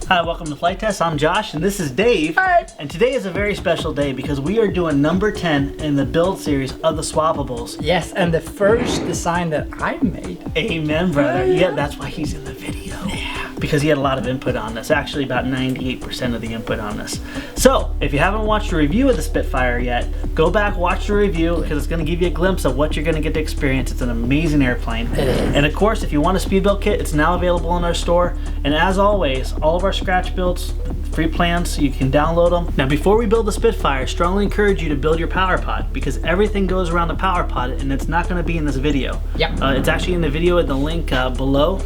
Hi, welcome to Flight Test. I'm Josh and this is Dave. Hi. And today is a very special day because we are doing number 10 in the build series of the Swappables. Yes, and the first design that I made. Amen, brother. Yeah, that's why he's in the video. Yeah. Because he had a lot of input on this. Actually, about 98% of the input on this. So, if you haven't watched a review of the Spitfire yet, go back, watch the review because it's going to give you a glimpse of what you're going to get to experience. It's an amazing airplane. It is. And of course, if you want a speed build kit, it's now available in our store. And as always, all of our scratch builds, free plans, so you can download them. Now, before we build the Spitfire, I strongly encourage you to build your power pod because everything goes around the power pod and it's not going to be in this video. Yep. It's actually in the video in the link below,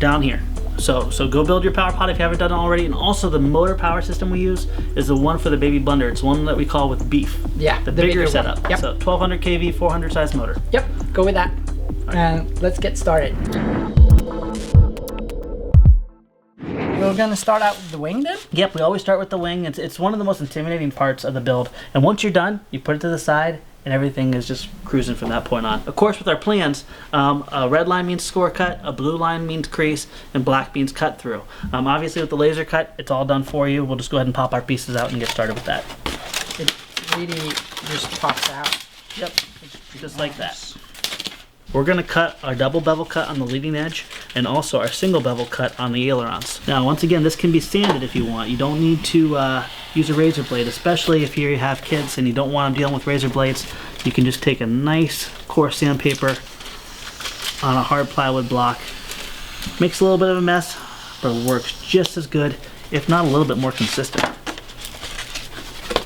down here. So go build your power pod if you haven't done it already. And also the motor power system we use is the one for the baby blender. It's one that we call with beef. Yeah, the bigger setup. Yep. So 1200 kV, 400 size motor. Yep, go with that. And let's get started. We're gonna start out with the wing then? Yep, we always start with the wing. It's one of the most intimidating parts of the build. And once you're done, you put it to the side and everything is just cruising from that point on. Of course, with our plans, a red line means score cut, a blue line means crease, and black means cut through. Obviously with the laser cut, it's all done for you. We'll just go ahead and pop our pieces out and get started with that. It really just pops out. Yep, just like that. We're gonna cut our double bevel cut on the leading edge and also our single bevel cut on the ailerons. Now, once again, this can be sanded if you want. You don't need to use a razor blade, especially if you have kids and you don't want them dealing with razor blades. You can just take a nice coarse sandpaper on a hard plywood block. Makes a little bit of a mess, but it works just as good, if not a little bit more consistent.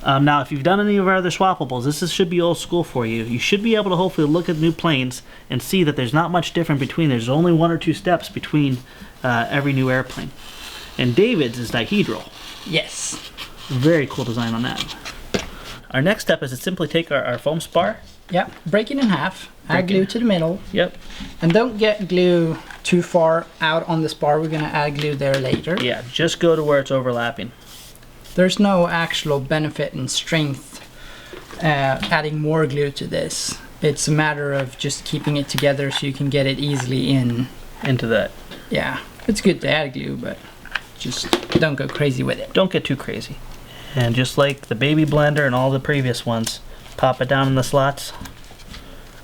Now, if you've done any of our other Swappables, should be old school for you. You should be able to hopefully look at new planes and see that there's not much different between. There's only 1 or 2 steps between every new airplane. And David's is dihedral. Yes. Very cool design on that. Our next step is to simply take our foam spar. Yep, break it in half, add glue to the middle. Yep. And don't get glue too far out on the spar. We're gonna add glue there later. Yeah, just go to where it's overlapping. There's no actual benefit in strength adding more glue to this. It's a matter of just keeping it together so you can get it easily into that. Yeah, it's good to add glue, but just don't go crazy with it. Don't get too crazy. And just like the baby blender and all the previous ones, pop it down in the slots,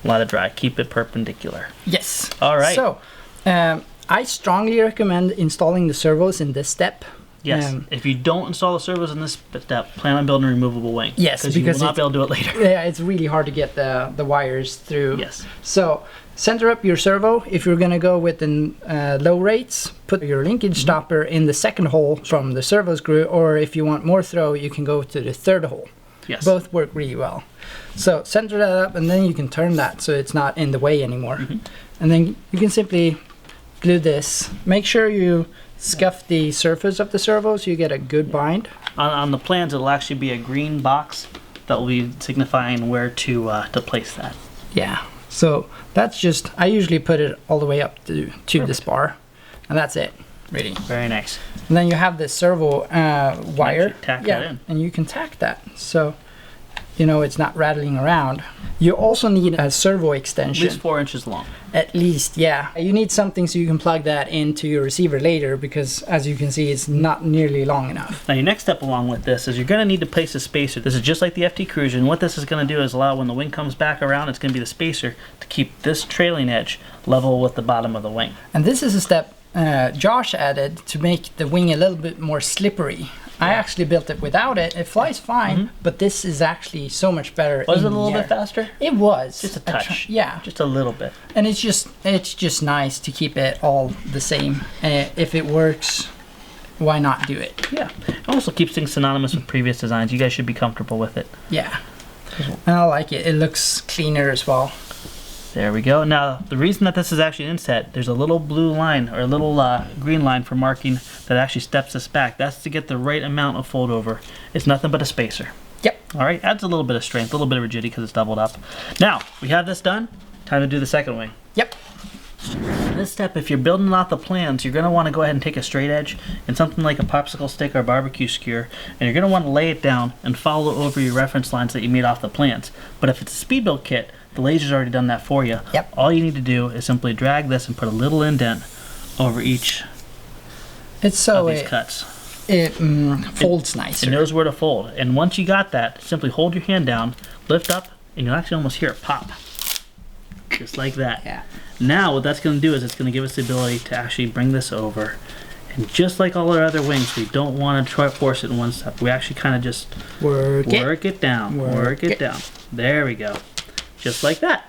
let it dry, keep it perpendicular. Yes. All right. So, I strongly recommend installing the servos in this step. Yes, if you don't install the servos in this step, plan on building a removable wing. Yes, because you will not be able to do it later. Yeah, it's really hard to get the wires through. Yes. So center up your servo. If you're gonna go with the low rates, put your linkage stopper in the second hole from the servo screw, or if you want more throw, you can go to the third hole. Yes. Both work really well. So center that up, and then you can turn that so it's not in the way anymore. And then you can simply glue this. Make sure you scuff the surface of the servo so you get a good bind. On the plans, it'll actually be a green box that will be signifying where to place that. Yeah. So that's just, I usually put it all the way up to the spar, and that's it. Really. Very nice. And then you have the servo wire. Tack that in. And you can tack that so you know it's not rattling around. You also need a servo extension. At least 4 inches long. At least, yeah. You need something so you can plug that into your receiver later because, as you can see, it's not nearly long enough. Now, your next step along with this is you're going to need to place a spacer. This is just like the FT Cruiser, and what this is going to do is allow when the wing comes back around, it's going to be the spacer to keep this trailing edge level with the bottom of the wing. And this is a step Josh added to make the wing a little bit more slippery. I actually built it without it. It flies fine, but this is actually so much better. Was it a little bit faster? It was. Just a touch. Yeah. Just a little bit. And it's just nice to keep it all the same. If it works, why not do it? Yeah. It also keeps things synonymous with previous designs. You guys should be comfortable with it. Yeah. And I like it. It looks cleaner as well. There we go. Now, the reason that this is actually an inset, there's a little blue line or a little green line for marking that actually steps this back. That's to get the right amount of fold over. It's nothing but a spacer. Yep. All right, adds a little bit of strength, a little bit of rigidity because it's doubled up. Now, we have this done. Time to do the second wing. Yep. This step, if you're building out the plans, you're going to want to go ahead and take a straight edge and something like a popsicle stick or barbecue skewer, and you're going to want to lay it down and follow over your reference lines that you made off the plans. But if it's a speed build kit, the laser's already done that for you. Yep. All you need to do is simply drag this and put a little indent over each It's so of these cuts. It folds nicer. It knows where to fold. And once you got that, simply hold your hand down, lift up, and you'll actually almost hear it pop. Just like that. Yeah. Now what that's going to do is it's going to give us the ability to actually bring this over. And just like all our other wings, we don't want to try to force it in one step. We actually kind of just work it down. Work it down. There we go. Just like that.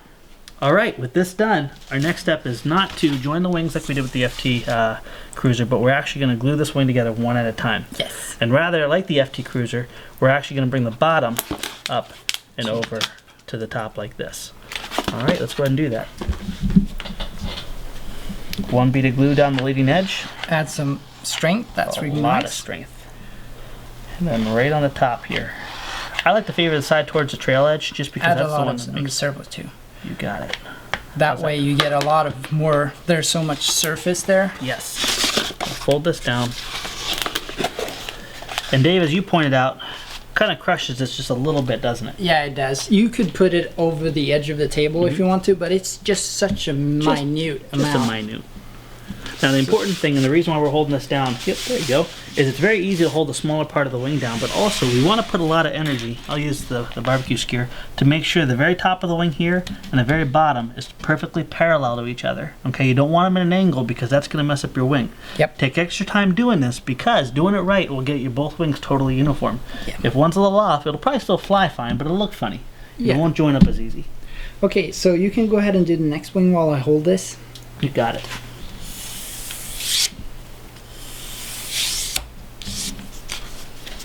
All right, with this done, our next step is not to join the wings like we did with the FT Cruiser, but we're actually going to glue this wing together one at a time. Yes. And rather, like the FT Cruiser, we're actually going to bring the bottom up and over to the top like this. All right, let's go ahead and do that. One bead of glue down the leading edge. Add some strength. That's really nice. A lot of strength. And then right on the top here. I like to favor the side towards the trail edge just because that's the one that on the servo too. You got it. That way you get a lot of more, there's so much surface there. Yes. Fold this down. And Dave, as you pointed out, kind of crushes this just a little bit, doesn't it? Yeah, it does. You could put it over the edge of the table if you want to, but it's just such a minute amount. Just a minute. Now the important thing, and the reason why we're holding this down, yep, there you go, is it's very easy to hold the smaller part of the wing down, but also we want to put a lot of energy, I'll use the barbecue skewer, to make sure the very top of the wing here and the very bottom is perfectly parallel to each other. Okay, you don't want them at an angle because that's going to mess up your wing. Yep. Take extra time doing this because doing it right will get you both wings totally uniform. Yep. If one's a little off, it'll probably still fly fine, but it'll look funny. Yeah. It won't join up as easy. Okay, so you can go ahead and do the next wing while I hold this. You got it.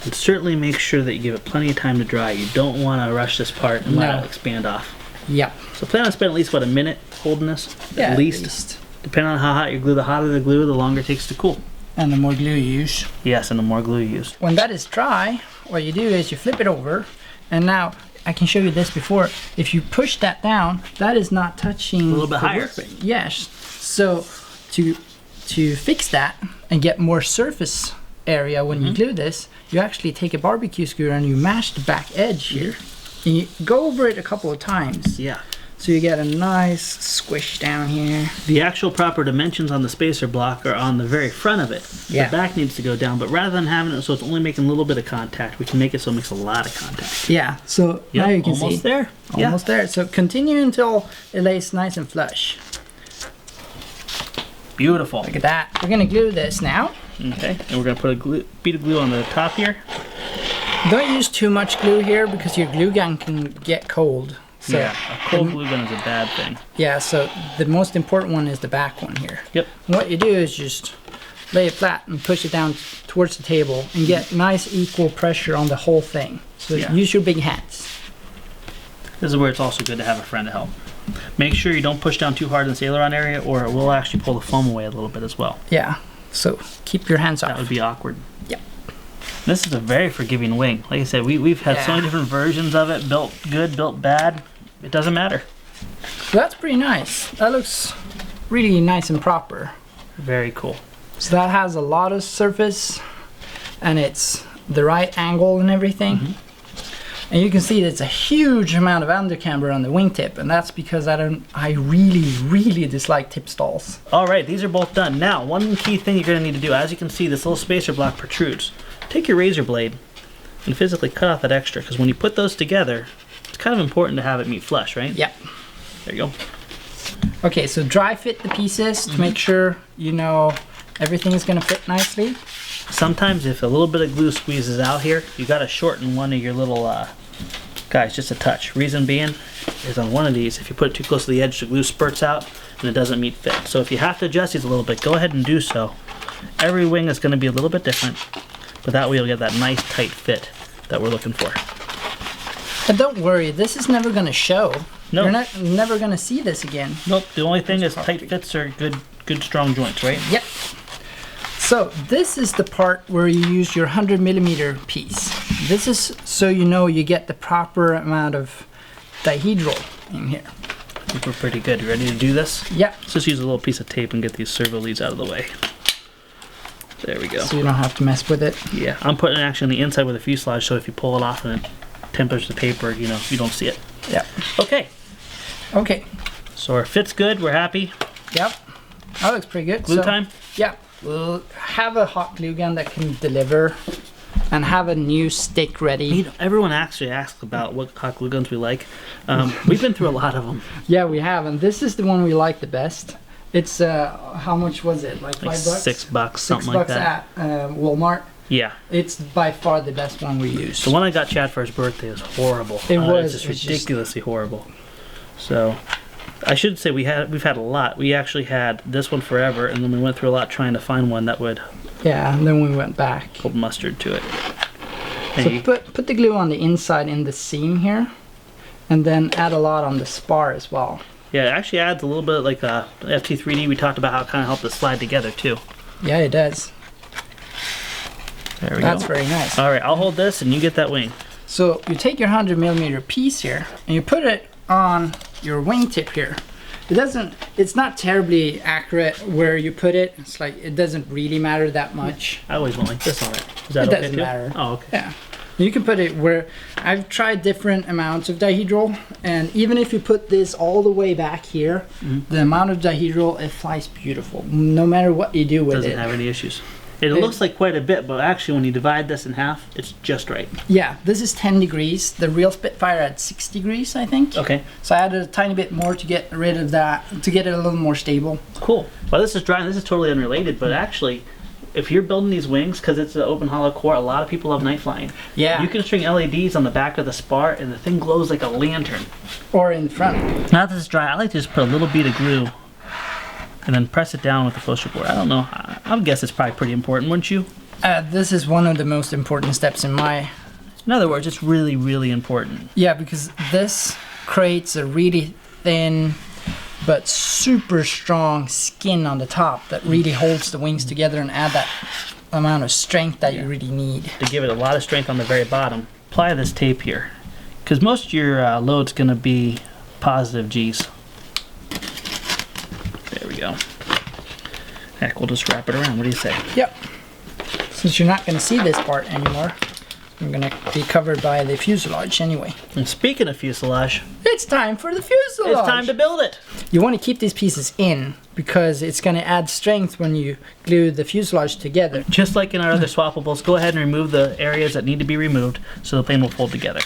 And certainly make sure that you give it plenty of time to dry. You don't want to rush this part and let it expand off. Yep. So plan on spending at least, what, a minute holding this? Yeah, at least. Depending on how hot your glue, the hotter the glue, the longer it takes to cool. And the more glue you use. Yes, and the more glue you use. When that is dry, what you do is you flip it over, and now I can show you this before. If you push that down, that is not touching a little bit higher. Yes. So to fix that and get more surface area when you glue this, you actually take a barbecue skewer and you mash the back edge here. And you go over it a couple of times. Yeah. So you get a nice squish down here. The actual proper dimensions on the spacer block are on the very front of it. Yeah. The back needs to go down, but rather than having it so it's only making a little bit of contact, we can make it so it makes a lot of contact. Yeah, so now you can see. Almost there. Almost there. So continue until it lays nice and flush. Beautiful. Look at that. We're gonna glue this now. Okay, and we're gonna put a bead of glue on the top here. Don't use too much glue here because your glue gun can get cold. So yeah, a cold glue gun is a bad thing. Yeah, so the most important one is the back one here. Yep. And what you do is just lay it flat and push it down towards the table and get nice equal pressure on the whole thing. So use your big hands. This is where it's also good to have a friend to help. Make sure you don't push down too hard in the aileron area or it will actually pull the foam away a little bit as well. Yeah, so keep your hands off. That would be awkward. Yep. This is a very forgiving wing. Like I said, we've had so many different versions of it, built good, built bad. It doesn't matter. So that's pretty nice. That looks really nice and proper. Very cool. So that has a lot of surface and it's the right angle and everything. And you can see there's a huge amount of undercamber on the wingtip, and that's because I really dislike tip stalls. All right, these are both done. Now, one key thing you're going to need to do, as you can see, this little spacer block protrudes. Take your razor blade and physically cut off that extra, because when you put those together, it's kind of important to have it meet flush, right? Yep. There you go. Okay, so dry fit the pieces to make sure you know everything is going to fit nicely. Sometimes if a little bit of glue squeezes out here, you got to shorten one of your little guys just a touch. Reason being is on one of these, if you put it too close to the edge, the glue spurts out and it doesn't meet fit. So if you have to adjust these a little bit, go ahead and do so. Every wing is going to be a little bit different, but that way you'll get that nice tight fit that we're looking for. But don't worry, this is never going to show. No. You're never going to see this again. Nope, the only thing is tight fits are good strong joints, right? Yep. So this is the part where you use your 100mm piece. This is so you know you get the proper amount of dihedral in here. I think we're pretty good. You ready to do this? Yep. Let's just use a little piece of tape and get these servo leads out of the way. There we go. So you don't have to mess with it. Yeah, I'm putting it actually on the inside with a fuselage, so if you pull it off and it tempers the paper, you know, you don't see it. Yep. Okay. Okay. So our fit's good. We're happy. Yep. That looks pretty good. Glue time? Yep. We'll have a hot glue gun that can deliver and have a new stick ready. You know, everyone actually asks about what hot glue guns we like. We've been through a lot of them. Yeah, we have, and this is the one we like the best. It's how much was it? Like $5? $6, something like that. $6 at Walmart. Yeah. It's by far the best one we used. The one I got Chad for his birthday was horrible. It was just ridiculously horrible. So I should say we've had a lot. We actually had this one forever, and then we went through a lot trying to find one that would. Yeah, and then we went back. Hold mustard to it. So put the glue on the inside in the seam here, and then add a lot on the spar as well. Yeah, it actually adds a little bit like FT3D. We talked about how it kind of helped us slide together too. Yeah, it does. There we go. That's very nice. All right, I'll hold this and you get that wing. So you take your 100mm piece here and you put it on your wingtip here. It's not terribly accurate where you put it. It's like it doesn't really matter that much. I always want like this on it. Is that it okay doesn't too? matter. Oh, okay. Yeah. You can put it where I've tried different amounts of dihedral, and even if you put this all the way back here, the amount of dihedral, it flies beautiful. No matter what you do with it. Doesn't have any issues. It looks like quite a bit, but actually when you divide this in half, it's just right. Yeah, this is 10 degrees. The real Spitfire had 6 degrees, I think. Okay. So I added a tiny bit more to get rid of that, to get it a little more stable. Cool. Well, this is dry, and this is totally unrelated, but actually, if you're building these wings, because it's an open hollow core, a lot of people have night flying. Yeah. You can string LEDs on the back of the spar, and the thing glows like a lantern. Or in front. Now that this is dry, I like to just put a little bead of glue and then press it down with the poster board. I don't know. I would guess it's probably pretty important, wouldn't you? This is one of the most important steps in my... In other words, it's really, really important. Yeah, because this creates a really thin but super strong skin on the top that really holds the wings together and add that amount of strength that you really need. To give it a lot of strength on the very bottom, apply this tape here. Because most of your load's going to be positive G's. There we go. Heck, we'll just wrap it around. What do you say? Yep. Since you're not going to see this part anymore, I'm going to be covered by the fuselage anyway. And speaking of fuselage, it's time for the fuselage! it's time to build it! You want to keep these pieces in because it's going to add strength when you glue the fuselage together. Just like in our other swappables, go ahead and remove the areas that need to be removed so the plane will fold together.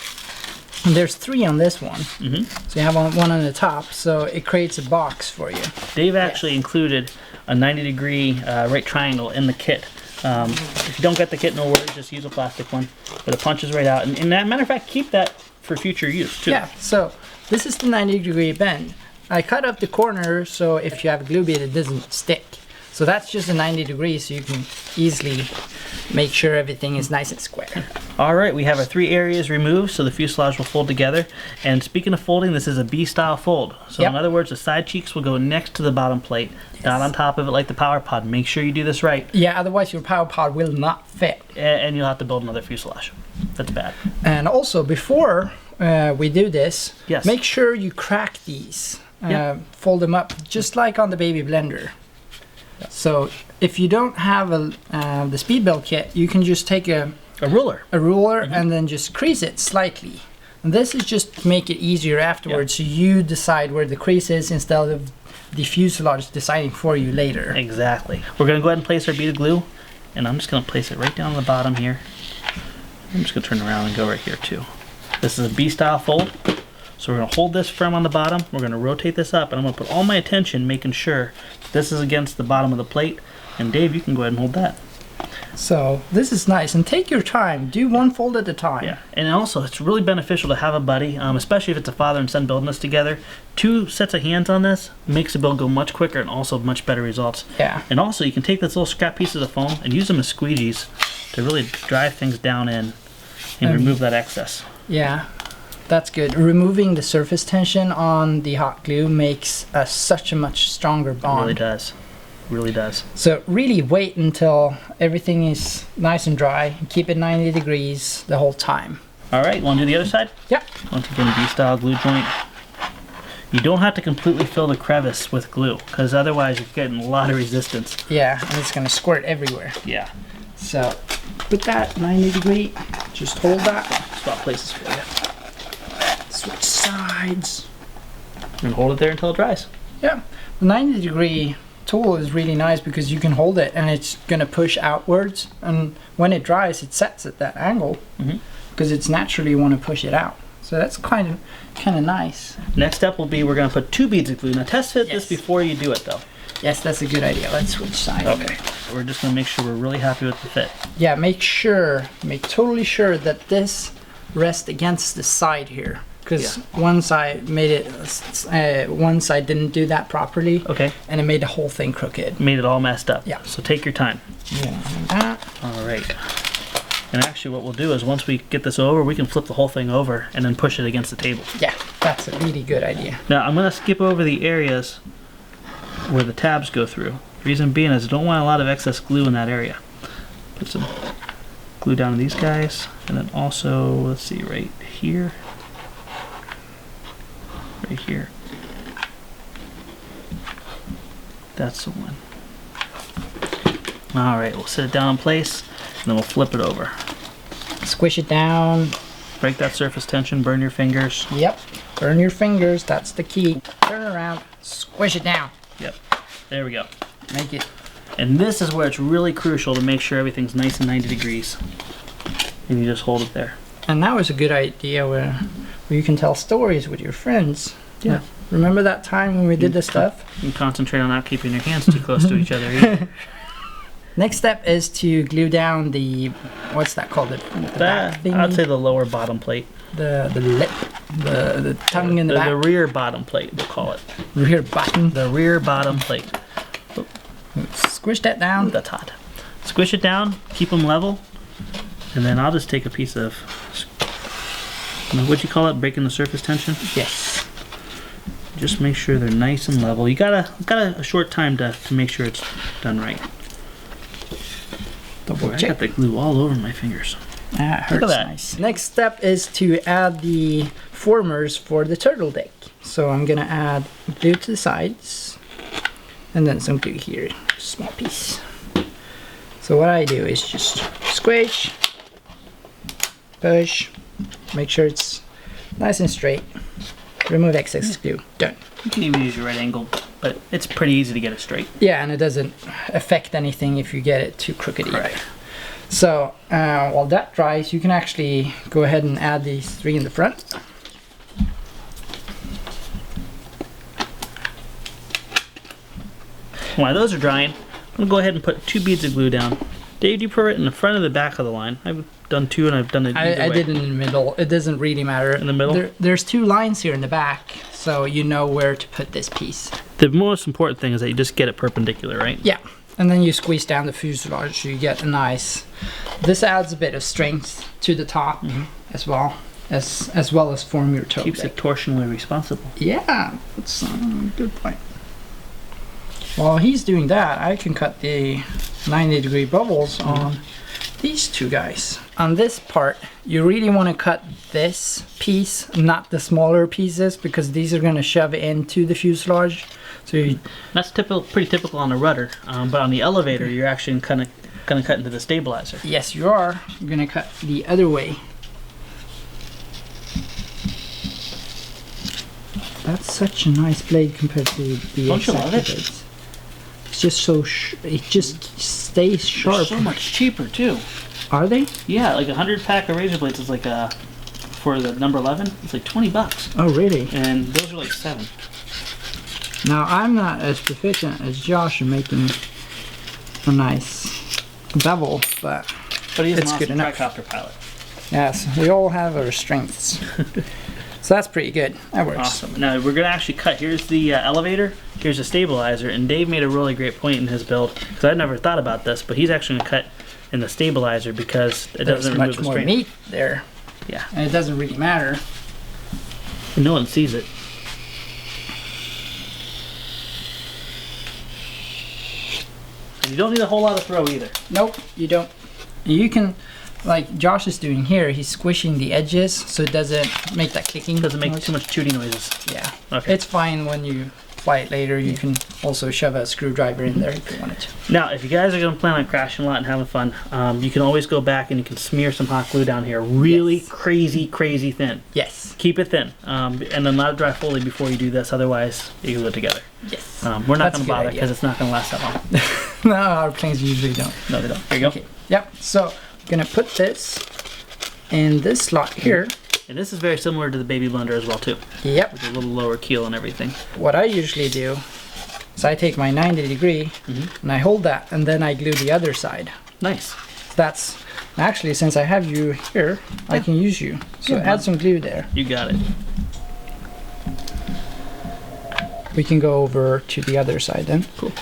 And there's 3 on this one. So you have one on the top, so it creates a box for you. Dave actually included a 90-degree right triangle in the kit. If you don't get the kit, no worries, just use a plastic one. But it punches right out. And as a matter of fact, keep that for future use too. Yeah, so this is the 90-degree bend. I cut up the corner so if you have a glue bead, it doesn't stick. So that's just a 90 degrees, so you can easily make sure everything is nice and square. All right, we have our 3 areas removed, so the fuselage will fold together. And speaking of folding, this is a B-style fold. So in other words, the side cheeks will go next to the bottom plate, not on top of it like the power pod. Make sure you do this right. Yeah, otherwise your power pod will not fit. And you'll have to build another fuselage. That's bad. And also, before we do this, Yes. make sure you crack these. Fold them up, just like on the baby blender. So if you don't have the speed build kit, you can just take a ruler, and then just crease it slightly. And this is just to make it easier afterwards, so you decide where the crease is instead of the fuselage deciding for you later. Exactly. We're going to go ahead and place our bead of glue, and I'm just going to place it right down on the bottom here. I'm just going to turn around and go right here too. This is a B-style fold. So we're going to hold this firm on the bottom, we're going to rotate this up, and I'm going to put all my attention making sure this is against the bottom of the plate. And Dave, you can go ahead and hold that. So this is nice, and take your time. Do one fold at a time. Yeah, and also it's really beneficial to have a buddy, especially if it's a father and son building this together. 2 sets of hands on this makes the build go much quicker and also much better results. Yeah. And also you can take this little scrap pieces of foam and use them as squeegees to really drive things down in and remove that excess. Yeah. That's good. Removing the surface tension on the hot glue makes such a much stronger bond. It really does. Really does. So really wait until everything is nice and dry. Keep it 90 degrees the whole time. All right, want to do the other side? Yep. Once again, B-style glue joint. You don't have to completely fill the crevice with glue, because otherwise you're getting a lot of resistance. Yeah, and it's going to squirt everywhere. Yeah. So put that 90 degree. Just hold that. Swap places for you. Switch sides. And hold it there until it dries. Yeah. The 90 degree tool is really nice because you can hold it and it's gonna push outwards, and when it dries it sets at that angle because it's naturally want to push it out. So that's kind of nice. Next step will be we're gonna put 2 beads of glue. Now test fit this Yes. before you do it though. Yes, that's a good idea. Let's switch sides. Okay. We're just gonna make sure we're really happy with the fit. Yeah, make totally sure that this rests against the side here, because one side made it, one side didn't do that properly. Okay. And it made the whole thing crooked. Made it all messed up. Yeah. So take your time. Yeah. All right. And actually what we'll do is once we get this over, we can flip the whole thing over and then push it against the table. Yeah, that's a really good idea. Now I'm gonna skip over the areas where the tabs go through. Reason being is I don't want a lot of excess glue in that area. Put some glue down on these guys, and then also, let's see, right here. Right here. That's the one. Alright, we'll set it down in place, and then we'll flip it over. Squish it down. Break that surface tension, burn your fingers. Yep, burn your fingers, that's the key. Turn around, squish it down. Yep, there we go. Make it. And this is where it's really crucial to make sure everything's nice and 90 degrees. And you just hold it there. And that was a good idea where you can tell stories with your friends. Yeah. Remember that time when we did this stuff? You can concentrate on not keeping your hands too close to each other either. Next step is to glue down the, what's that called? The back thingy? I'd say the lower bottom plate. The lip, the tongue in the back. The rear bottom plate, we'll call it. Rear button. The rear bottom plate. Squish that down. That's hot. Squish it down, keep them level, and then I'll just take a piece of, what'd you call it, breaking the surface tension? Yes. Just make sure they're nice and level. You got a short time to make sure it's done right. Double I check. got the glue all over my fingers. That hurts. Look at that. Nice. Next step is to add the formers for the turtle deck. So I'm gonna add glue to the sides, and then some glue here, small piece. So what I do is just squish, push, make sure it's nice and straight. Remove excess glue. Done. You can even use your right angle, but it's pretty easy to get it straight. Yeah, and it doesn't affect anything if you get it too crooked either. Right. So while that dries, you can actually go ahead and add these 3 in the front. While those are drying, I'm gonna go ahead and put 2 beads of glue down. Dave, do you put it in the front or the back of the line? I've done 2 and I've done it either I way. did it in the middle. It doesn't really matter. In the middle? There's 2 lines here in the back, so you know where to put this piece. The most important thing is that you just get it perpendicular, right? Yeah, and then you squeeze down the fuselage so you get a nice... This adds a bit of strength to the top as well as form your toe. Keeps it torsionally responsible. Yeah, that's a good point. While he's doing that, I can cut the 90-degree bubbles on these 2 guys. On this part, you really want to cut this piece, not the smaller pieces, because these are going to shove into the fuselage. So That's pretty typical on a rudder, but on the elevator, you're actually kind of gonna cut into the stabilizer. yes, you are. You're going to cut the other way. That's such a nice blade compared to the Don't you love it? blades. It's just so it just stays sharp. They're so much cheaper too. Are they? Yeah, like 100 pack of razor blades is like for the number 11, it's like 20 bucks, Oh, really? and those are like 7. Now, I'm not as proficient as Josh in making a nice bevel, but But he is It's an good awesome enough. tricopter pilot. yes, we all have our strengths. So that's pretty good. That works. Awesome. Now we're gonna actually cut. Here's the elevator. Here's the stabilizer. And Dave made a really great point in his build because I never thought about this, but he's actually gonna cut in the stabilizer because it There's doesn't remove much the more strength. meat there, Yeah, and it doesn't really matter. and no one sees it. And you don't need a whole lot of throw either. Nope, you don't. You can, like Josh is doing here, he's squishing the edges so it doesn't make that clicking. Doesn't make noise. too much tooting noises. Yeah. Okay. It's fine when you Flite later, you can also shove a screwdriver in there if you wanted to. Now, if you guys are going to plan on crashing a lot and having fun, you can always go back and you can smear some hot glue down here. Really crazy thin. Yes. Keep it thin. And then let it dry fully before you do this, otherwise you glue it together. Yes. We're not going to bother because it's not going to last that long. No, our planes usually don't. No, they don't. Here you go. Okay. Yep. So I'm going to put this in this slot here. And this is very similar to the baby blender as well too. Yep. With a little lower keel and everything. What I usually do is I take my 90-degree and I hold that and then I glue the other side. Nice. That's actually, since I have you here, I can use you. So add some glue there. You got it. We can go over to the other side then. Cool.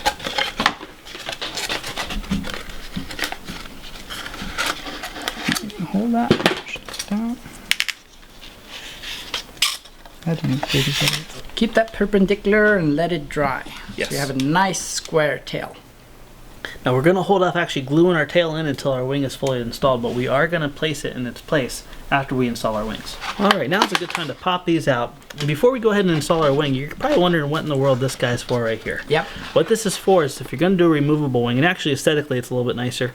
Hold that. Push it down. Keep that perpendicular and let it dry. Yes. So you have a nice square tail. Now we're going to hold off actually gluing our tail in until our wing is fully installed, but we are going to place it in its place after we install our wings. Alright, now is a good time to pop these out. And before we go ahead and install our wing, you're probably wondering what in the world this guy's for right here. Yep. What this is for is if you're going to do a removable wing, and actually aesthetically it's a little bit nicer,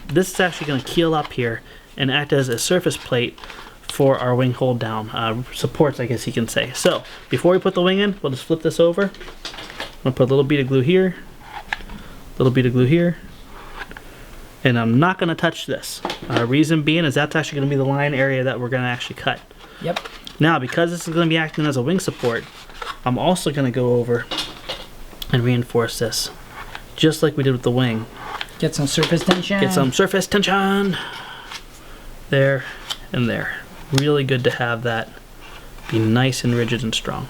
this is actually going to keel up here and act as a surface plate for our wing hold down, supports I guess you can say. So before we put the wing in, we'll just flip this over. I'm going to put a little bead of glue here, little bead of glue here, and I'm not going to touch this. Reason being is that's actually going to be the line area that we're going to actually cut. Yep. Now because this is going to be acting as a wing support, I'm also going to go over and reinforce this just like we did with the wing. Get some surface tension. Get some surface tension there and there. Really good to have that be nice and rigid and strong.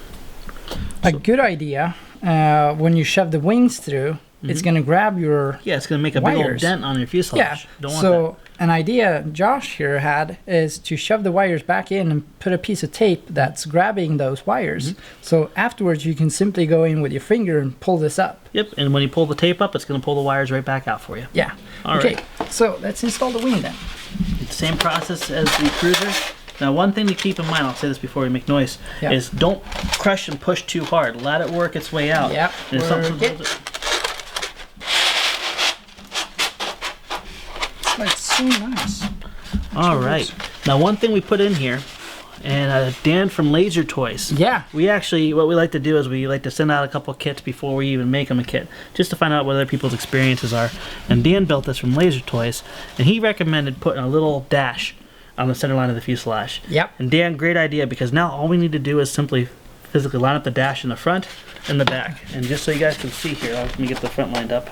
A good idea, when you shove the wings through, it's going to grab your it's going to make a big old wires. dent on your fuselage. Yeah. Don't want So an idea Josh here had is to shove the wires back in and put a piece of tape that's grabbing those wires. So afterwards you can simply go in with your finger and pull this up. Yep, and when you pull the tape up, it's going to pull the wires right back out for you. Yeah. All okay, right. So let's install the wing then. It's the same process as the cruiser. Now one thing to keep in mind, I'll say this before we make noise, is don't crush and push too hard. Let it work its way out. Yep. And if something It's so nice. All right. Now one thing we put in here, and Dan from Laser Toys. Yeah. We actually, what we like to do is we like to send out a couple kits before we even make them a kit, just to find out what other people's experiences are. And Dan built this from Laser Toys, and he recommended putting a little dash on the center line of the fuselage. Yep. And Dan, great idea, because now all we need to do is simply physically line up the dash in the front and the back. And just so you guys can see here, let me get the front lined up.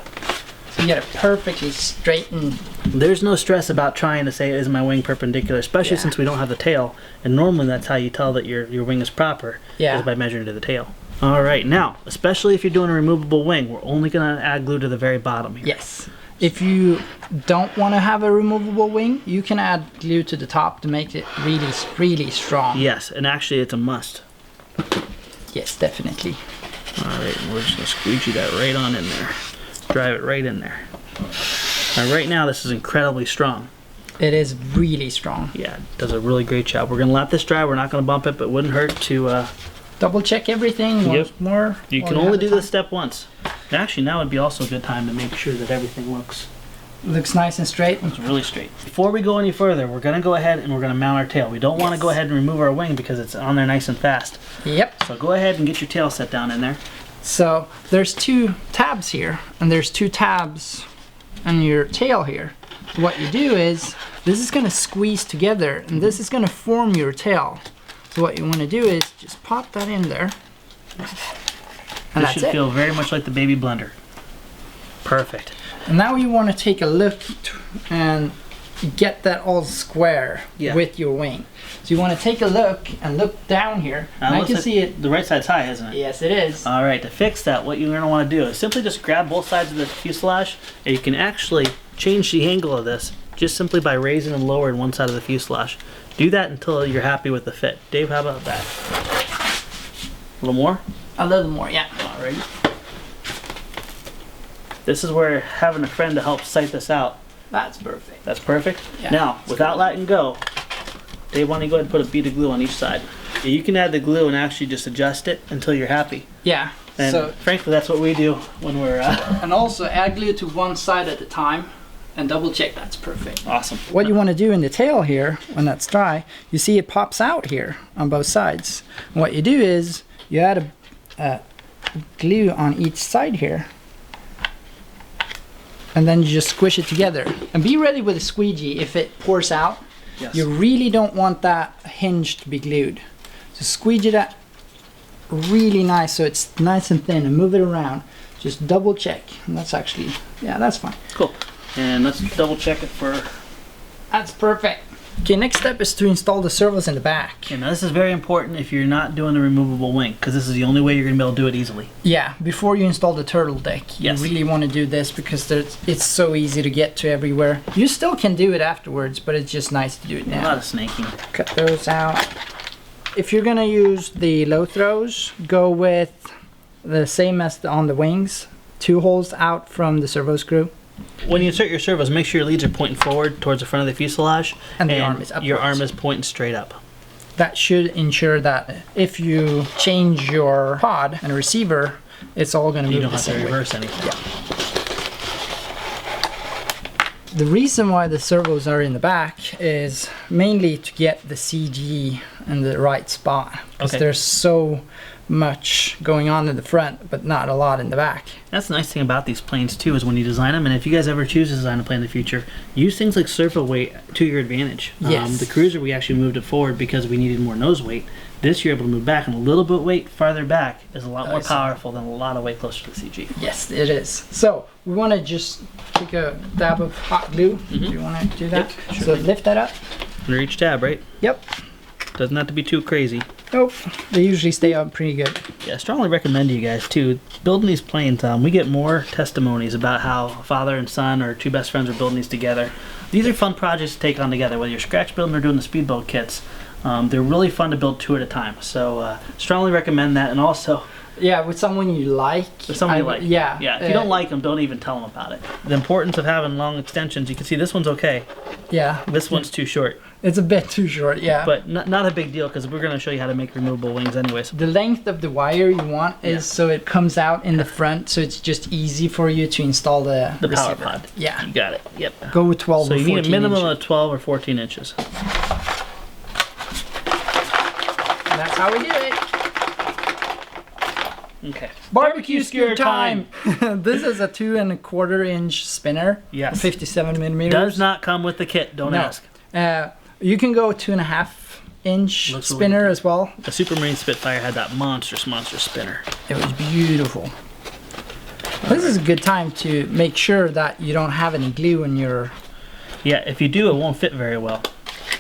So you get it perfectly straight and... There's no stress about trying to say, is my wing perpendicular, especially since we don't have the tail. And normally that's how you tell that your wing is proper, is by measuring to the tail. All right, now, especially if you're doing a removable wing, we're only going to add glue to the very bottom here. Yes. If you don't want to have a removable wing, you can add glue to the top to make it really strong. Yes, and actually it's a must. Yes, definitely. All right, we're just going to squeegee that right on in there. Drive it right in there. Now right now this is incredibly strong. It is really strong. Yeah, it does a really great job. We're going to let this dry. We're not going to bump it, but it wouldn't hurt to... double check everything once more. You can only do this step once. And actually now would be also a good time to make sure that everything looks nice and straight. Looks really straight. Before we go any further, we're going to go ahead and we're going to mount our tail. We don't want to go ahead and remove our wing because it's on there nice and fast. Yep. So go ahead and get your tail set down in there. So there's 2 tabs here, and there's 2 tabs on your tail here. What you do is, this is going to squeeze together, and this is going to form your tail. So what you want to do is just pop that in there. And this should feel very much like the baby blender. Perfect. And now you want to take a look and get that all square with your wing. So you want to take a look and look down here. And I can see it. The right side's high, isn't it? Yes, it is. All right, to fix that, what you're going to want to do is simply just grab both sides of the fuselage, and you can actually change the angle of this just simply by raising and lowering one side of the fuselage. Do that until you're happy with the fit. Dave, how about that? A little more? A little more, yeah. All right. This is where having a friend to help sight this out. That's perfect. That's perfect? Yeah. Now, without letting go, Dave, why don't you go ahead and put a bead of glue on each side. You can add the glue and actually just adjust it until you're happy. Yeah. And So- frankly, that's what we do when we're And also add glue to one side at a time and double check that's perfect. awesome. What you want to do in the tail here, when that's dry, you see it pops out here on both sides. And what you do is you add a glue on each side here. And then you just squish it together. And be ready with a squeegee if it pours out. Yes. You really don't want that hinge to be glued. So squeegee that really nice so it's nice and thin and move it around. Just double check. And that's actually, yeah, that's fine. Cool. And let's double check it for. That's perfect. Okay, next step is to install the servos in the back. Okay, now this is very important if you're not doing the removable wing, because this is the only way you're going to be able to do it easily. Yeah, before you install the turtle deck, Yes. you really want to do this because it's so easy to get to everywhere. You still can do it afterwards, but it's just nice to do it A now. lot of snaking. Cut those out. If you're gonna use the low throws, go with the same as on the wings. 2 holes out from the servo screw. When you insert your servos, make sure your leads are pointing forward towards the front of the fuselage, And the arm is your upwards. arm is pointing straight up. That should ensure that if you change your pod and receiver, it's all gonna You move don't the have to same way. reverse anything. The reason why the servos are in the back is mainly to get the CG in the right spot. Because Okay. there's so much going on in the front, but not a lot in the back. That's the nice thing about these planes too, is when you design them, and if you guys ever choose to design a plane in the future, use things like servo weight to your advantage. Yes. The cruiser, we actually moved it forward because we needed more nose weight. This you're able to move back, and a little bit weight farther back is a lot more I see. powerful than a lot of weight closer to the CG. Yes, it is. So we want to just take a dab of hot glue. Do you want to do that? Yep, sure So thing. lift that up. Under each tab, right? Yep. Doesn't have to be too crazy. Nope. They usually stay on pretty good. Yeah, I strongly recommend to you guys too, building these planes. We get more testimonies about how a father and son or 2 best friends are building these together. These are fun projects to take on together, whether you're scratch building or doing the speed build kits. They're really fun to build 2 at a time. So strongly recommend that. And also, Yeah, with someone you like. if somebody you like. Yeah. Yeah, if you don't like them, don't even tell them about it. The importance of having long extensions, you can see this one's okay. Yeah. This one's too short. It's a bit too short, yeah. But not a big deal, because we're going to show you how to make removable wings anyways. The length of the wire you want is Yeah. so it comes out in the front, so it's just easy for you to install the The power receiver. pod. Yeah. You got it. Yep. Go with 12 So or you 14 need a minimum inches. of 12 or 14 inches. And that's how we do it. Okay. Barbecue skewer time. This is a 2 1/4 inch spinner. Yes. 57 millimeters. Does not come with the kit. Don't No. ask. You can go 2 1/2 inch Looks really spinner good. as well. The Supermarine Spitfire had that monster spinner. It was beautiful. This is a good time to make sure that you don't have any glue in your. Yeah, if you do, it won't fit very well.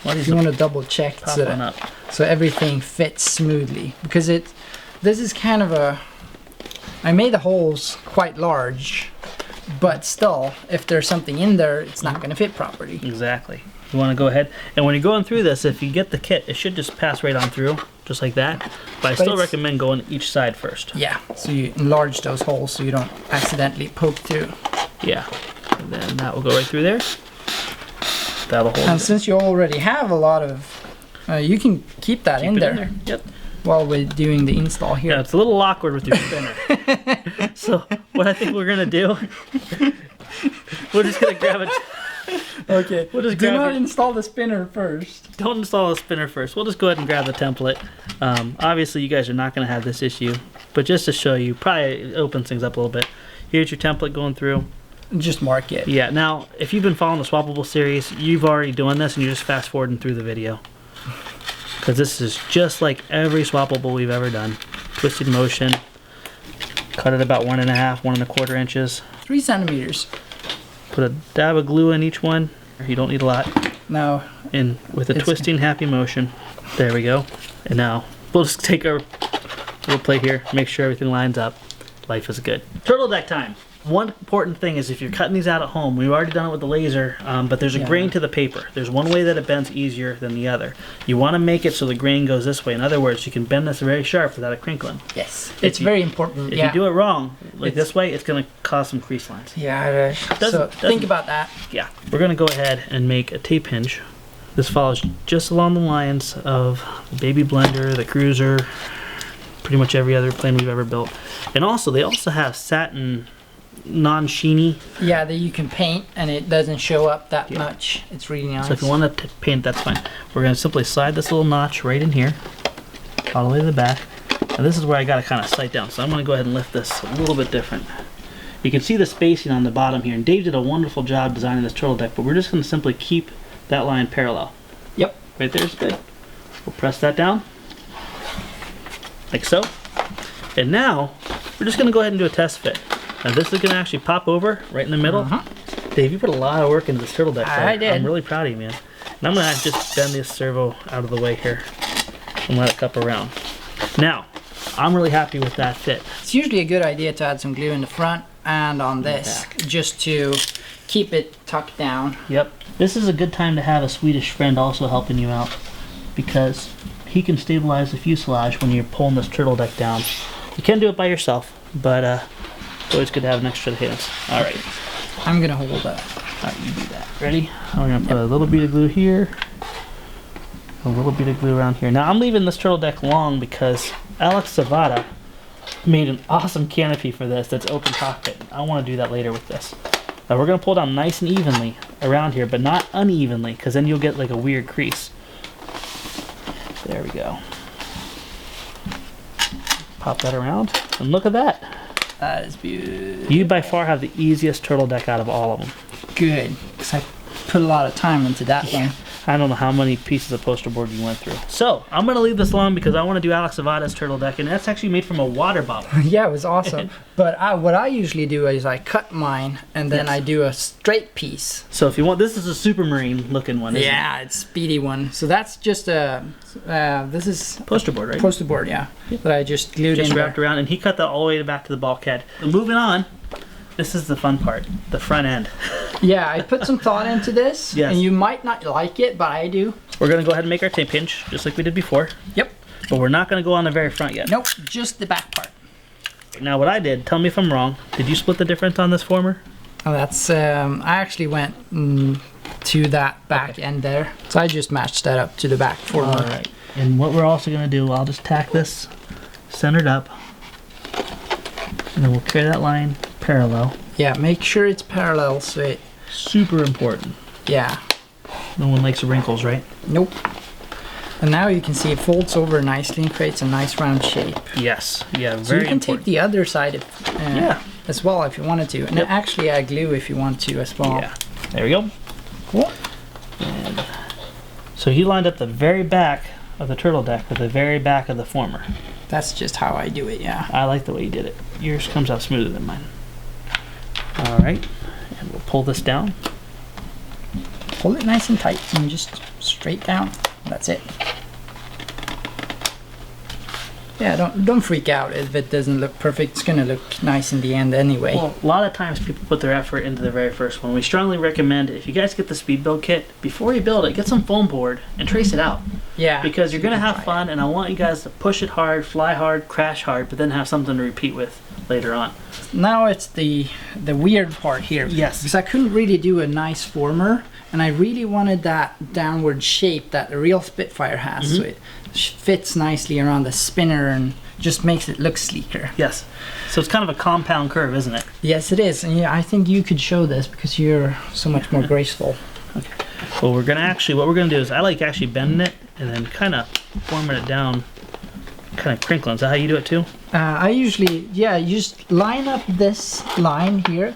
Why You want to double check pop so one that up? so everything fits smoothly, because this is kind of a. I made the holes quite large, but still, if there's something in there, it's not going to fit properly. Exactly. You want to go ahead, and when you're going through this, if you get the kit, it should just pass right on through, just like that. But I still it's- recommend going each side first. Yeah, so you enlarge those holes so you don't accidentally poke through. Yeah. And then that will go right through there. That'll hold And it. since you already have a lot of, you can keep that Keep in it there, Yep. while we're doing the install here. Yeah, it's a little awkward with your spinner. So what I think we're gonna do, we're just gonna grab it. Okay, We'll just do grab not it. install the spinner first. Don't install a spinner first. We'll just go ahead and grab the template. Obviously, you guys are not going to have this issue, but just to show you, probably opens things up a little bit. Here's your template going through. Just mark it. Yeah, now, if you've been following the Swappable series, you've already doing this, and you're just fast forwarding through the video. Because this is just like every Swappable we've ever done. Twisted motion. Cut it about 1.5, 1 1/4 inches. 3 centimeters. Put a dab of glue in each one. You don't need a lot. Now, And with a It's- twisting happy motion. There we go. And now we'll just take our little plate here, make sure everything lines up. Life is good. Turtle deck time. One important thing is if you're cutting these out at home, we've already done it with the laser, but there's a Yeah. grain to the paper. There's one way that it bends easier than the other. You want to make it so the grain goes this way. In other words, you can bend this very sharp without it crinkling. yes, If it's you- very important. If Yeah. you do it wrong, like It's- this way, it's going to cause some crease lines. Yeah, it is. So Doesn't- think about that. Yeah, we're going to go ahead and make a tape hinge. This follows just along the lines of the baby blender, the cruiser, pretty much every other plane we've ever built. And also, they also have satin, non-sheeny. Yeah, that you can paint and it doesn't show up that much. It's really nice. So if you want to paint, that's fine. We're going to simply slide this little notch right in here, all the way to the back. And this is where I got to kind of sight down. So I'm going to go ahead and lift this a little bit different. You can see the spacing on the bottom here. And Dave did a wonderful job designing this turtle deck, but we're just going to simply keep that line parallel. Yep. Right there is good. We'll press that down, like so. And now, we're just going to go ahead and do a test fit. Now this is going to actually pop over right in the middle. Dave, you put a lot of work into this turtle deck. I did. I'm really proud of you, man. And I'm going to just bend this servo out of the way here and let it cup around. Now, I'm really happy with that fit. It's usually a good idea to add some glue in the front and on this, just to keep it tucked down. Yep. This is a good time to have a Swedish friend also helping you out, because he can stabilize the fuselage when you're pulling this turtle deck down. You can do it by yourself, but it's always good to have an extra hands. All right. I'm gonna hold that. All right, you do that. Ready? I'm gonna put a little bit of glue here, a little bit of glue around here. Now I'm leaving this turtle deck long because Alex Zavada made an awesome canopy for this that's open cockpit. I want to do that later with this. Now we're gonna pull down nice and evenly around here, but not unevenly, because then you'll get like a weird crease. There we go. Pop that around, and look at that. That is beautiful. You by far have the easiest turtle deck out of all of them. Good, because I put a lot of time into that one. I don't know how many pieces of poster board you went through. So, I'm going to leave this long because I want to do Alex Zavada's turtle deck, and that's actually made from a water bottle. Yeah, it was awesome. But what I usually do is I cut mine, and then I do a straight piece. So if you want, this is a Supermarine looking one, isn't it? It's speedy one. So that's just a, this is Poster board, right? poster board, yeah. That I just glued Just in wrapped around, and he cut that all the way back to the bulkhead. So moving on, this is the fun part, the front end. Yeah, I put some thought into this, Yes. and you might not like it, but I do. We're going to go ahead and make our tape hinge, just like we did before. Yep. But we're not going to go on the very front yet. Nope, just the back part. Now what I did, tell me if I'm wrong, did you split the difference on this former? Oh, that's, I actually went to that back end there. So I just matched that up to the back former. Alright. And what we're also going to do, I'll just tack this centered up, and then we'll carry that line parallel. Yeah, make sure it's parallel so it... Super important. Yeah. No one likes wrinkles, right? Nope. And now you can see it folds over nicely and creates a nice round shape. Yes. Yeah, very So you can important. take the other side as well if you wanted to. And actually add glue if you want to as well. Yeah. There we go. Cool. And so he lined up the very back of the turtle deck with the very back of the former. That's just how I do it, yeah. I like the way you did it. Yours comes out smoother than mine. Alright. And we'll pull this down. Hold it nice and tight and just straight down. That's it. Yeah, don't freak out if it doesn't look perfect. It's gonna look nice in the end anyway. Well, a lot of times people put their effort into the very first one. We strongly recommend, if you guys get the speed build kit, before you build it, get some foam board and trace it out. Yeah. Because you're gonna have fun, and I want you guys to push it hard, fly hard, crash hard, but then have something to repeat with later on. Now it's the weird part here. Yes. Because I couldn't really do a nice former, and I really wanted that downward shape that the real Spitfire has, so it fits nicely around the spinner and just makes it look sleeker. Yes. So it's kind of a compound curve, isn't it? Yes, it is. And yeah, I think you could show this because you're so much more graceful. Okay. Well, what we're gonna do is I like actually bending it and then kind of forming it down, kind of crinkling. Is that how you do it too? I usually, you just line up this line here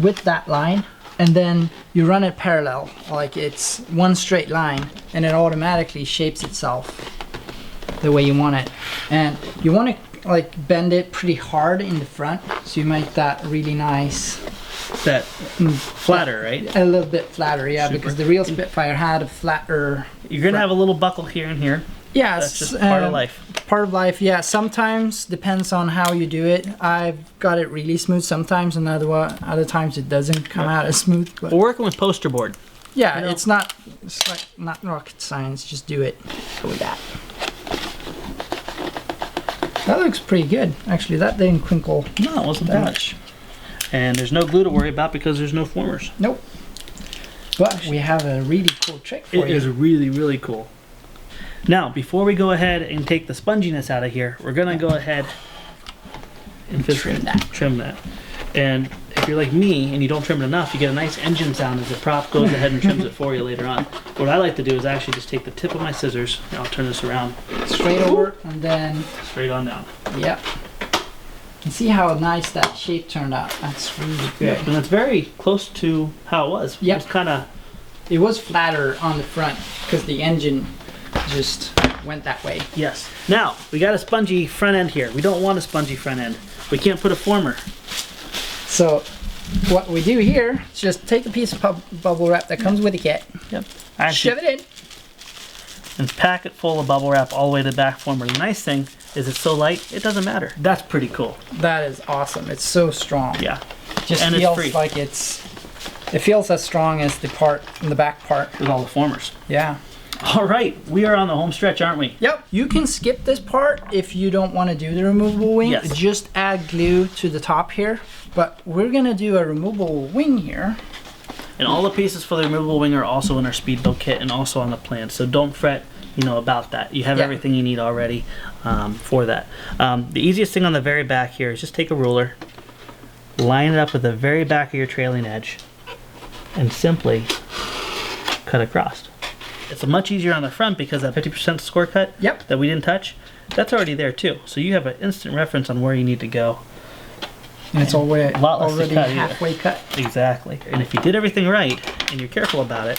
with that line, and then you run it parallel, like it's one straight line, and it automatically shapes itself the way you want it. And you want to like bend it pretty hard in the front, so you make that really nice. That flatter, right? A little bit flatter, yeah, Super. because the real Spitfire had a flatter. You're gonna have a little buckle here and here. Yeah, That's just part of life. Part of life, yeah. Sometimes depends on how you do it. I've got it really smooth sometimes, and other times it doesn't come out as smooth. But We're working with poster board. yeah, you know. it's like not rocket science. Just do it. Go with that. That looks pretty good, actually. That didn't crinkle. No, it wasn't that much. And there's no glue to worry about because there's no formers. Nope. But we have a really cool trick for It you. is really, really cool. Now, before we go ahead and take the sponginess out of here, we're gonna go ahead and Trim that. Trim that. And if you're like me and you don't trim it enough, you get a nice engine sound as the prop goes ahead and trims it for you later on. What I like to do is actually just take the tip of my scissors, and I'll turn this around. Straight over and then... Straight on down. Yep. You can see how nice that shape turned out. That's really good. Yeah, and it's very close to how it was. Yep. It was kind of... It was flatter on the front because the engine just went that way. Yes. Now, we got a spongy front end here. We don't want a spongy front end. We can't put a former. So what we do here is just take a piece of bubble wrap that comes with the kit. Yep. Shove it in. And pack it full of bubble wrap all the way to the back former. The nice thing is it's so light, it doesn't matter. That's pretty cool. That is awesome. It's so strong. Yeah. Just and feels it's free. like it feels as strong as the part in the back part. With all the formers. Yeah. All right, we are on the home stretch, aren't we? Yep. You can skip this part if you don't want to do the removable wing. Yes. Just add glue to the top here. But we're gonna do a removable wing here. And all the pieces for the removable wing are also in our speed build kit and also on the plan. So don't fret, about that. You have everything you need already for that. The easiest thing on the very back here is just take a ruler, line it up with the very back of your trailing edge, and simply cut across. It's much easier on the front because that 50% score cut that we didn't touch, that's already there too. So you have an instant reference on where you need to go. And it's already cut halfway cut. Exactly. And if you did everything right and you're careful about it,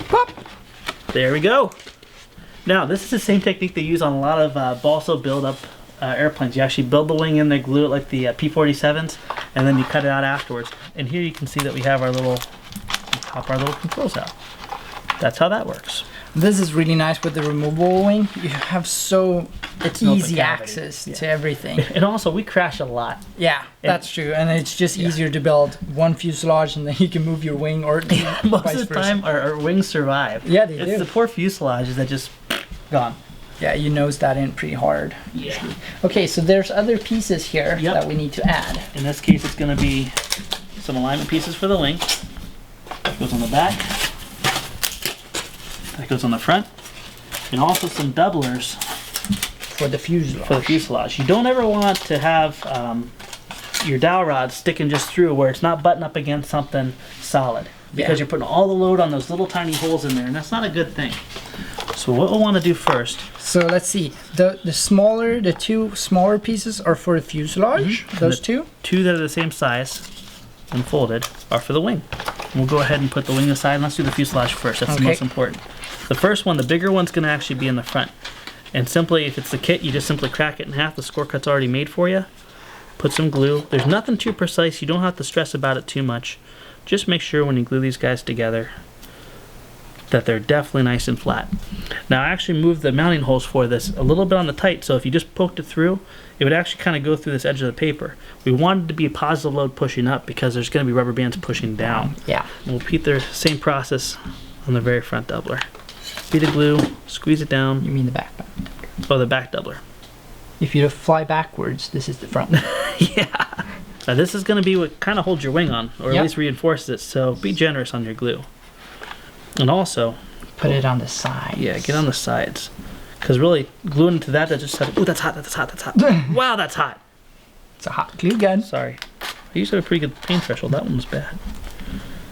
pop! There we go. Now, this is the same technique they use on a lot of balsa build-up airplanes. You actually build the wing in there, glue it like the P-47s, and then you cut it out afterwards. And here you can see that we have our little, pop our little controls out. That's how that works. This is really nice with the removable wing. You have easy access to everything. And also, we crash a lot. Yeah, that's true. And it's just easier to build one fuselage and then you can move your wing or most of the time our wings survive. Yeah, they do. It's the poor fuselages that just gone. Yeah, you nose that in pretty hard. Yeah. Okay, so there's other pieces here that we need to add. In this case, it's going to be some alignment pieces for the wing. That goes on the back. That goes on the front. And also some doublers for the fuselage. You don't ever want to have your dowel rod sticking just through where it's not butting up against something solid. Because you're putting all the load on those little tiny holes in there, and that's not a good thing. So what we'll want to do first... So let's see. The two smaller pieces are for the fuselage. Those two? Two that are the same size and folded are for the wing. We'll go ahead and put the wing aside, and let's do the fuselage first. That's the most important. The first one, the bigger one's going to actually be in the front. And simply, if it's the kit, you just simply crack it in half. The score cut's already made for you. Put some glue. There's nothing too precise. You don't have to stress about it too much. Just make sure when you glue these guys together that they're definitely nice and flat. Now I actually moved the mounting holes for this a little bit on the tight, so if you just poked it through, it would actually kind of go through this edge of the paper. We wanted to be a positive load pushing up because there's going to be rubber bands pushing down. Yeah. And we'll repeat the same process on the very front doubler. Beat the glue, squeeze it down. You mean the back? Oh, the back doubler. If you fly backwards, this is the front. Yeah. Now this is going to be what kind of holds your wing on, or at least reinforces it, so be generous on your glue. And also... Put it on the sides. Yeah, get on the sides. Because really, gluing into that just says, ooh, that's hot, that's hot, that's hot. Wow, that's hot. It's a hot glue gun. Sorry. I used to have a pretty good pain threshold. That one was bad.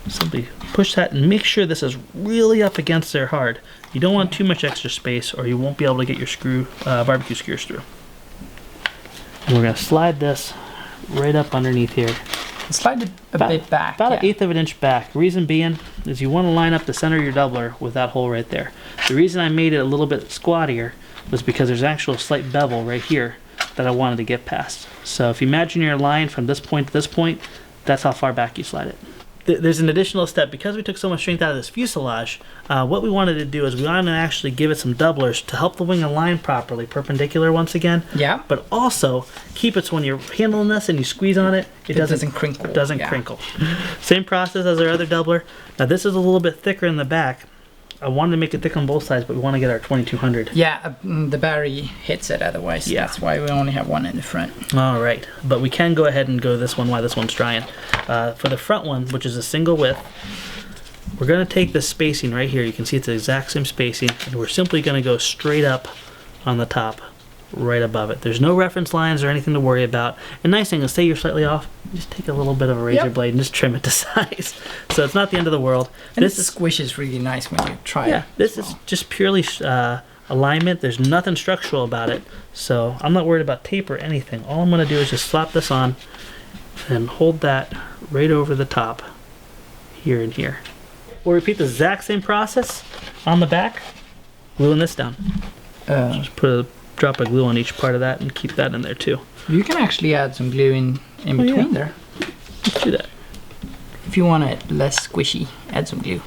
Simply push that and make sure this is really up against there hard. You don't want too much extra space or you won't be able to get your barbecue skewers through. And we're going to slide this right up underneath here. Slide it a bit back. About 1/8 of an inch back. Reason being is you want to line up the center of your doubler with that hole right there. The reason I made it a little bit squattier was because there's actual slight bevel right here that I wanted to get past. So if you imagine your line from this point to this point, that's how far back you slide it. There's an additional step. Because we took so much strength out of this fuselage, what we wanted to do is we wanted to actually give it some doublers to help the wing align properly, perpendicular once again. Yeah. But also keep it so when you're handling this and you squeeze on it, it doesn't crinkle. It doesn't crinkle. Same process as our other doubler. Now this is a little bit thicker in the back. I wanted to make it thick on both sides, but we want to get our 2200. Yeah, the battery hits it otherwise. Yeah. That's why we only have one in the front. All right, but we can go ahead and go this one while this one's drying. For the front one, which is a single width, we're we're gonna take this spacing right here. You can see it's the exact same spacing, and we're simply gonna go straight up on the top, right above it. There's no reference lines or anything to worry about. And nice thing is, say you're slightly off, just take a little bit of a razor blade and just trim it to size. So it's not the end of the world. And this squishes really nice when you try it. Yeah, this is just purely alignment. There's nothing structural about it. So I'm not worried about tape or anything. All I'm gonna do is just slap this on and hold that right over the top, here and here. We'll repeat the exact same process on the back, gluing this down. Just put a drop of glue on each part of that and keep that in there too. You can actually add some glue in between there. Let's do that. If you want it less squishy, add some glue.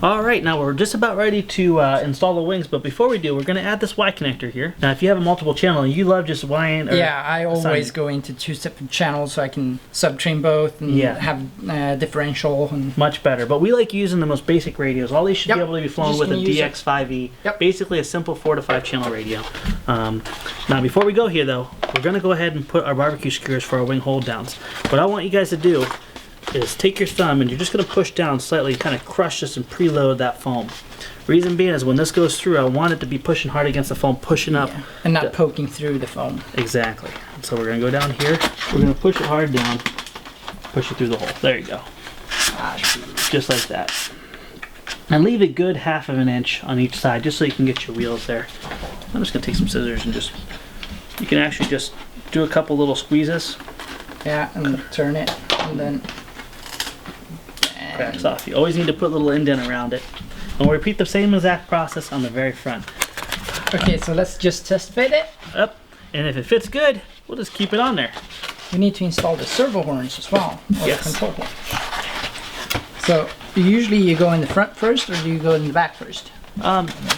All right, now we're just about ready to install the wings, but before we do, we're going to add this Y connector here. Now, if you have a multiple channel and you love just Y and I always go into 2 separate channels so I can sub-trim both and have differential. And much better, but we like using the most basic radios. All these should be able to be flown with a DX5E. Basically a simple 4 to 5 channel radio. Now, before we go here though, we're going to go ahead and put our barbecue skewers for our wing hold downs. What I want you guys to do is take your thumb and you're just going to push down slightly, kind of crush this and preload that foam. Reason being is when this goes through, I want it to be pushing hard against the foam, pushing up. And not poking through the foam. Exactly. And so we're going to go down here. We're going to push it hard down, push it through the hole. There you go. Just like that. And leave a good 1/2 inch on each side just so you can get your wheels there. I'm just going to take some scissors and you can actually just do a couple little squeezes. Yeah, and turn it, and then cracks off. You always need to put a little indent around it. And we'll repeat the same exact process on the very front. Okay, so let's just test fit it. Up, and if it fits good, we'll just keep it on there. We need to install the servo horns as well, or the control horn. So usually you go in the front first, or do you go in the back first?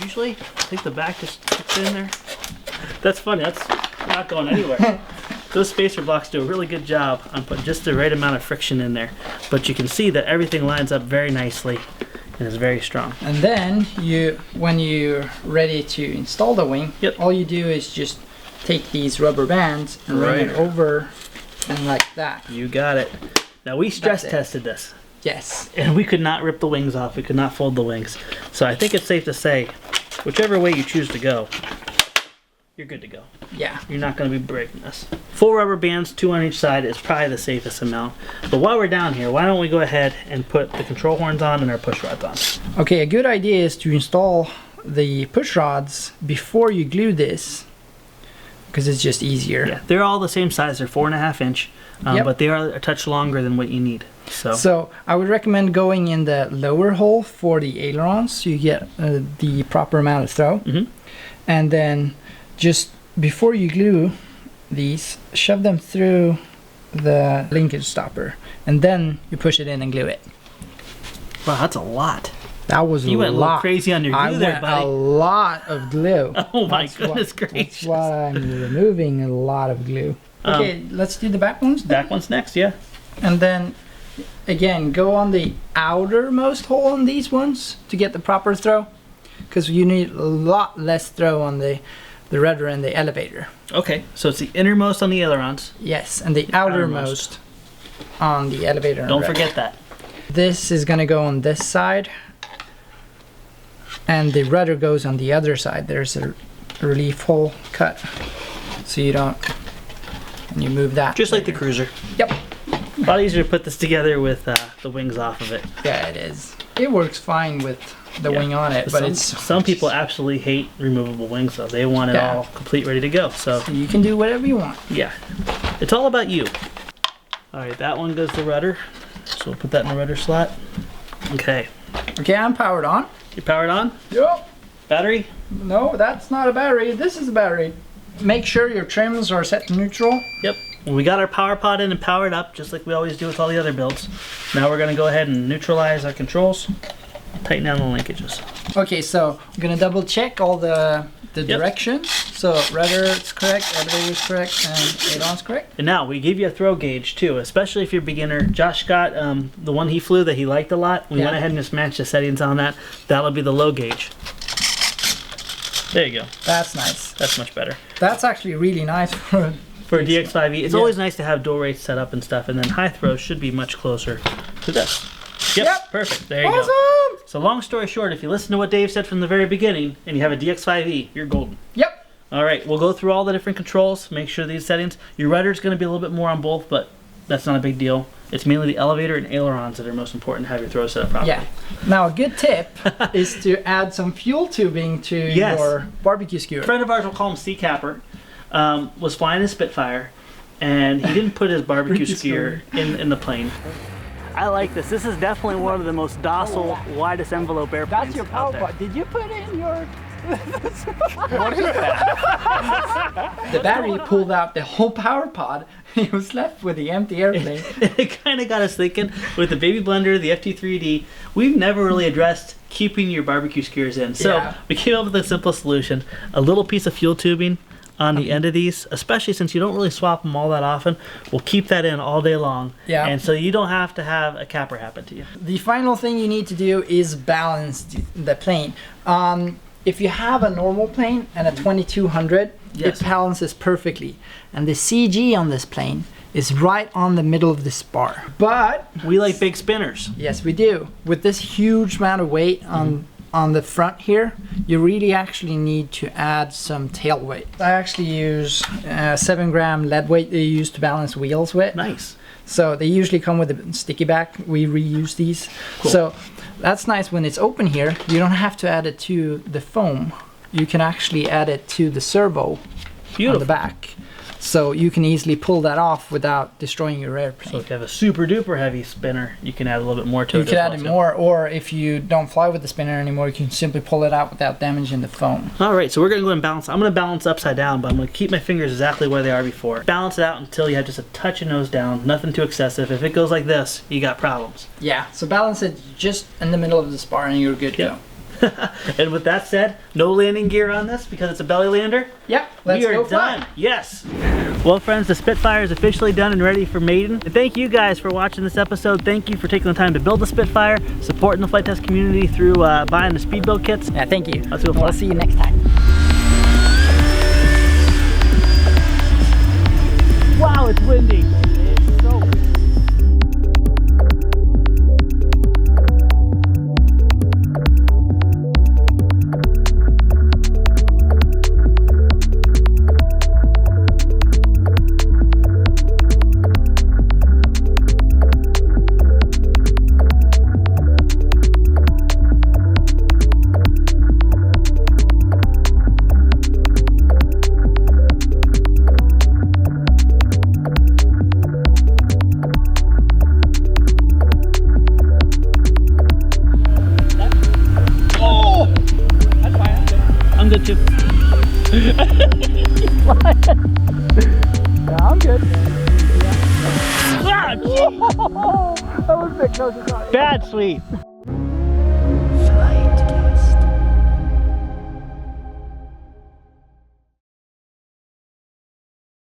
Usually I think the back just fits in there. That's funny. That's not going anywhere. Those spacer blocks do a really good job on putting just the right amount of friction in there. But you can see that everything lines up very nicely and is very strong. And then when you're ready to install the wing, all you do is just take these rubber bands and run it over and like that. You got it. Now we stress tested this. Yes. And we could not rip the wings off. We could not fold the wings. So I think it's safe to say, whichever way you choose to go, you're good to go. Yeah. You're not going to be breaking this. 4 rubber bands, 2 on each side is probably the safest amount. But while we're down here, why don't we go ahead and put the control horns on and our push rods on. Okay, a good idea is to install the push rods before you glue this, because it's just easier. Yeah, they're all the same size. They're 4.5 inch, but they are a touch longer than what you need. So I would recommend going in the lower hole for the ailerons so you get the proper amount of throw. And then just before you glue these, shove them through the linkage stopper, and then you push it in and glue it. Wow, that's a lot. That was you went a little crazy on your glue there, buddy. A lot of glue. Oh my goodness gracious. That's why I'm removing a lot of glue. Okay, let's do the back ones. Back ones next, yeah. And then again, go on the outermost hole on these ones to get the proper throw, because you need a lot less throw on the rudder and the elevator. Okay, so it's the innermost on the ailerons. Yes, and the outermost on the elevator and Don't rudder. forget that. This is going to go on this side, and the rudder goes on the other side. There's a relief hole cut, so you don't, and you move that. Just like the Cruiser. Yep. A lot easier to put this together with the wings off of it. Yeah, it is. It works fine with the wing on it, but some people absolutely hate removable wings, though. They want it all complete, ready to go. So you can do whatever you want. Yeah, it's all about you. All right, that one goes to rudder, so we'll put that in the rudder slot. Okay. Okay, I'm powered on. You powered on? Yep. Battery? No, that's not a battery. This is a battery. Make sure your trims are set to neutral. Yep. We got our power pod in and powered up, just like we always do with all the other builds. Now we're going to go ahead and neutralize our controls, tighten down the linkages. Okay, so I'm going to double check all the directions. So rudder is correct, elevator is correct, and aileron's correct. And now we give you a throw gauge too, especially if you're a beginner. Josh got the one he flew that he liked a lot. We went ahead and just matched the settings on that. That'll be the low gauge. There you go. That's nice. That's much better. That's actually really nice for a DX5E. It's always nice to have dual rates set up and stuff, and then high throws should be much closer to this. Yep. Perfect. There you go. Awesome! So long story short, if you listen to what Dave said from the very beginning and you have a DX5E, you're golden. Yep. All right, we'll go through all the different controls, make sure these settings. Your rudder's going to be a little bit more on both, but that's not a big deal. It's mainly the elevator and ailerons that are most important to have your throw set up properly. Yeah. Now, a good tip is to add some fuel tubing to your barbecue skewer. A friend of ours, we'll call him Sea Capper, was flying his Spitfire, and he didn't put his barbecue skewer in the plane. I like this. This is definitely one of the most docile, widest envelope airplanes. That's your power pod. Did you put in your... What is that? The battery pulled out the whole power pod. He was left with the empty airplane. It kind of got us thinking with the baby blender, the FT3D, we've never really addressed keeping your barbecue skewers in. So we came up with a simple solution. A little piece of fuel tubing on the end of these, especially since you don't really swap them all that often. We'll keep that in all day long. Yeah. And so you don't have to have a capper happen to you. The final thing you need to do is balance the plane. If you have a normal plane and a 2200, it balances perfectly. And the CG on this plane is right on the middle of the spar. But we like big spinners. Yes, we do. With this huge amount of weight on the front here, you really actually need to add some tail weight. I actually use 7-gram lead weight they use to balance wheels with. Nice. So they usually come with a sticky back. We reuse these. Cool. So that's nice when it's open here. You don't have to add it to the foam. You can actually add it to the servo on the back. So you can easily pull that off without destroying your airplane. So if you have a super duper heavy spinner, you can add a little bit more to it. You can add it more, or if you don't fly with the spinner anymore, you can simply pull it out without damaging the foam. All right, so we're gonna go and balance. I'm gonna balance upside down, but I'm gonna keep my fingers exactly where they are before. Balance it out until you have just a touch of nose down, nothing too excessive. If it goes like this, you got problems. Yeah, so balance it just in the middle of the spar and you're good to go. And with that said, no landing gear on this because it's a belly lander. Yep, let's go done. fly. Yes. Well, friends, the Spitfire is officially done and ready for maiden. And thank you guys for watching this episode. Thank you for taking the time to build the Spitfire, supporting the flight test community through buying the speed build kits. Yeah, thank you. Let's go fly. We'll see you next time. Wow, it's windy. It's so windy. I'm good too. Yeah, I'm good. Ah, That was big. No, it's not. bad sweep.